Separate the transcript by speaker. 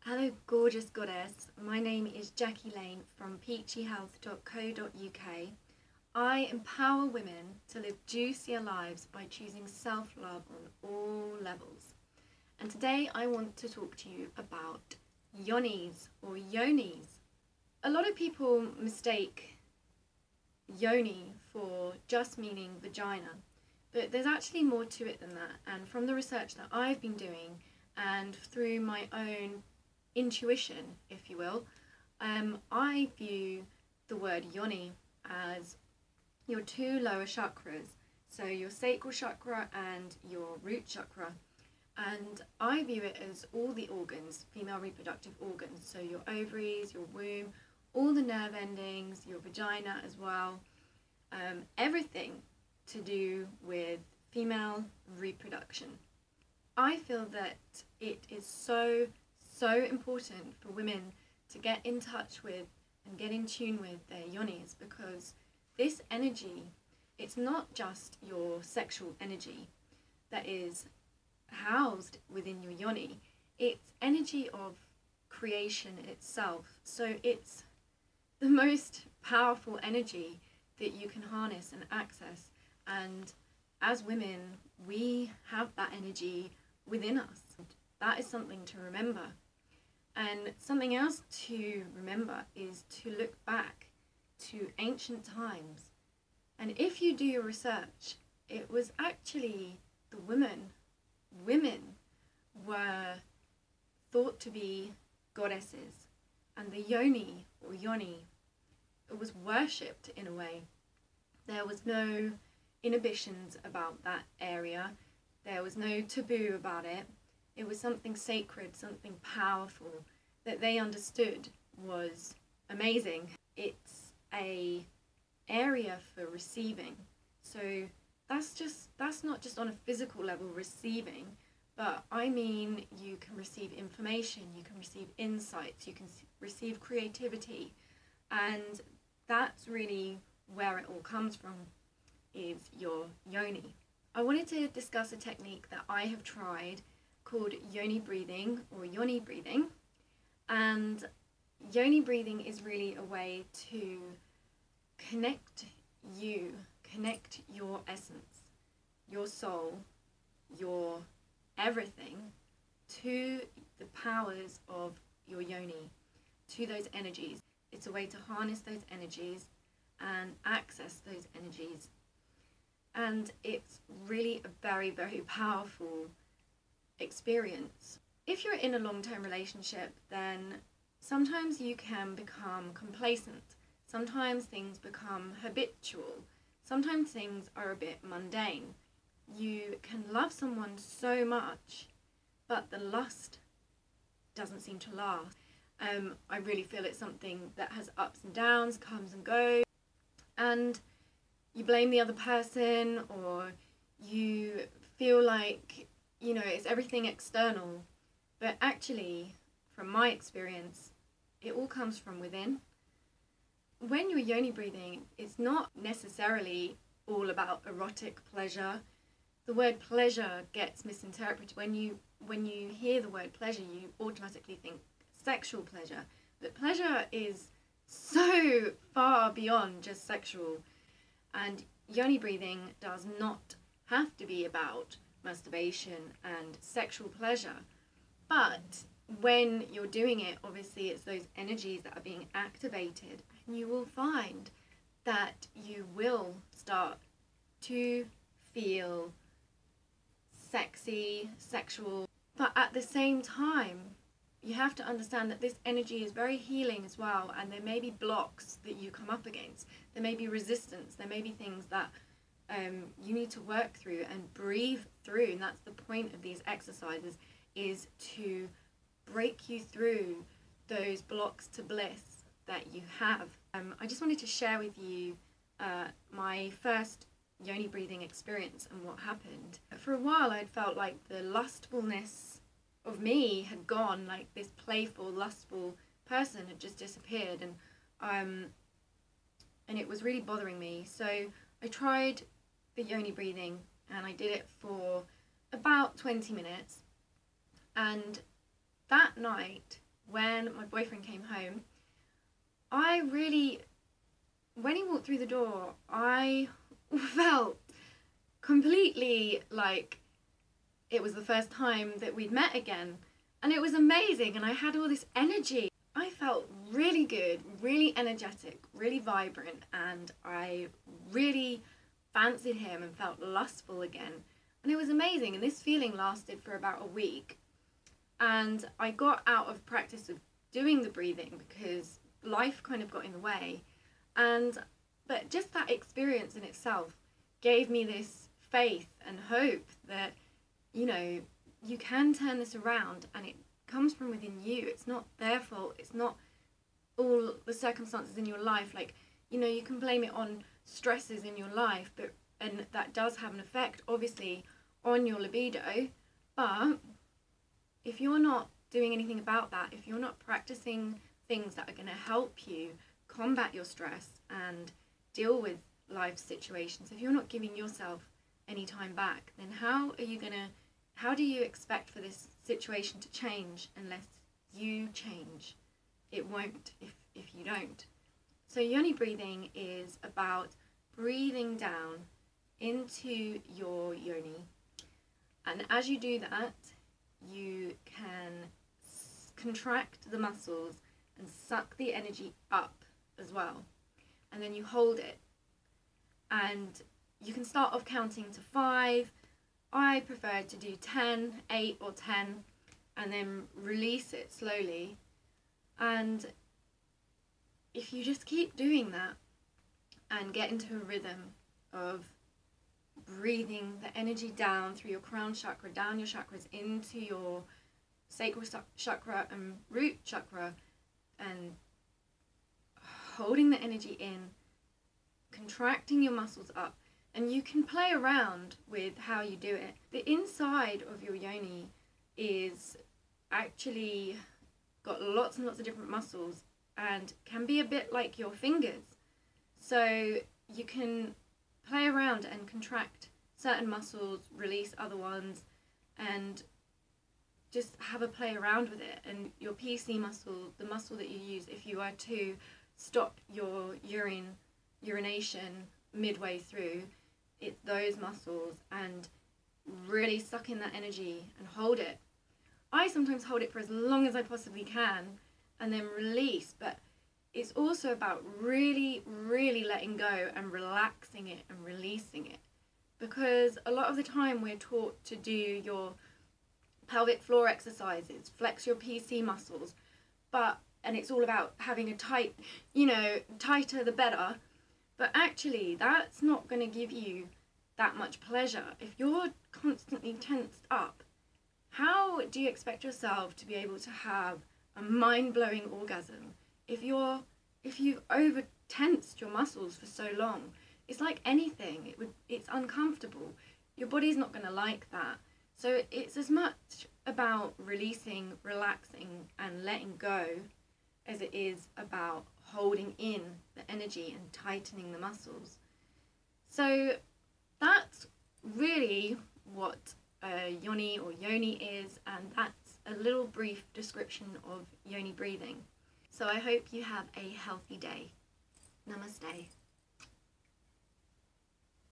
Speaker 1: Hello gorgeous goddess, my name is Jackie Lane from peachyhealth.co.uk. I empower women to live juicier lives by choosing self-love on all levels. And today I want to talk to you about yonis or yonis. A lot of people mistake yoni for just meaning vagina, but there's actually more to it than that. And from the research that I've been doing and through my own intuition, if you will, I view the word yoni as your two lower chakras, so your sacral chakra and your root chakra. And I view it as all the organs, female reproductive organs, so your ovaries, your womb, all the nerve endings, your vagina as well, everything to do with female reproduction. I feel that it is so important for women to get in touch with and get in tune with their yonis, because this energy, it's not just your sexual energy that is housed within your yoni, it's energy of creation itself. So it's the most powerful energy that you can harness and access, and as women we have that energy within us. That is something to remember. And something else to remember is to look back to ancient times. And if you do your research, it was actually the women were thought to be goddesses, and the yoni or yoni, it was worshipped in a way. There was no inhibitions about that area. There was no taboo about it. It was something sacred, something powerful that they understood was amazing. It's a area for receiving. So that's not just on a physical level receiving, but I mean you can receive information, you can receive insights, you can receive creativity, and that's really where it all comes from, is your yoni. I wanted to discuss a technique that I have tried called yoni breathing or yoni breathing. And yoni breathing is really a way to connect your essence, your soul, your everything to the powers of your yoni, to those energies. It's a way to harness those energies and access those energies. And it's really a very powerful experience. If you're in a long-term relationship, then sometimes you can become complacent. Sometimes things become habitual. Sometimes things are a bit mundane. You can love someone so much, but the lust doesn't seem to last. I really feel it's something that has ups and downs, comes and goes, and you blame the other person, or you feel like, you know, it's everything external. But actually, from my experience, it all comes from within. When you're yoni breathing, it's not necessarily all about erotic pleasure. The word pleasure gets misinterpreted. When you hear the word pleasure, you automatically think sexual pleasure. But pleasure is so far beyond just sexual. And yoni breathing does not have to be about masturbation and sexual pleasure. But when you're doing it, obviously it's those energies that are being activated, and you will find that you will start to feel sexy, sexual. But at the same time, you have to understand that this energy is very healing as well, and there may be blocks that you come up against. There may be resistance, there may be things that you need to work through and breathe through, and that's the point of these exercises, is to break you through those blocks to bliss that you have. I just wanted to share with you my first yoni breathing experience and what happened. For a while I'd felt like the lustfulness of me had gone, like this playful, lustful person had just disappeared, and it was really bothering me. So I tried the yoni breathing, and I did it for about 20 minutes. And that night when my boyfriend came home, when he walked through the door, I felt completely like it was the first time that we'd met again. And it was amazing, and I had all this energy. I felt really good, really energetic, really vibrant, and I really fancied him and felt lustful again. And it was amazing, and this feeling lasted for about a week. And I got out of practice of doing the breathing because life kind of got in the way. But just that experience in itself gave me this faith and hope that, you know, you can turn this around, and it comes from within you. It's not their fault. It's not all the circumstances in your life. Like, you know, you can blame it on stresses in your life, and that does have an effect, obviously, on your libido. But if you're not doing anything about that, if you're not practicing things that are going to help you combat your stress and deal with life situations, if you're not giving yourself any time back, then how do you expect for this situation to change unless you change? It won't if you don't. So Yoni breathing is about breathing down into your yoni. And as you do that, you can contract the muscles and suck the energy up as well. And then you hold it. And you can start off counting to 5. I prefer to do 10, 8 or 10, and then release it slowly. And if you just keep doing that and get into a rhythm of breathing the energy down through your crown chakra, down your chakras into your sacral chakra and root chakra, and holding the energy in, contracting your muscles up. And you can play around with how you do it. The inside of your yoni is actually got lots and lots of different muscles and can be a bit like your fingers. So you can play around and contract certain muscles, release other ones, and just have a play around with it. And your PC muscle, the muscle that you use if you are to stop your urination midway through, it's those muscles, and really suck in that energy and hold it. I sometimes hold it for as long as I possibly can and then release, but it's also about really, really letting go and relaxing it and releasing it. Because a lot of the time we're taught to do your pelvic floor exercises, flex your PC muscles, and it's all about having a tight, tighter the better. But actually, that's not going to give you that much pleasure. If you're constantly tensed up, how do you expect yourself to be able to have a mind-blowing orgasm if you've over-tensed your muscles for so long? It's like anything. It's uncomfortable. Your body's not going to like that. So it's as much about releasing, relaxing, and letting go as it is about holding in the energy and tightening the muscles. So that's really what yoni or yoni is, and that's a little brief description of yoni breathing. So I hope you have a healthy day. Namaste.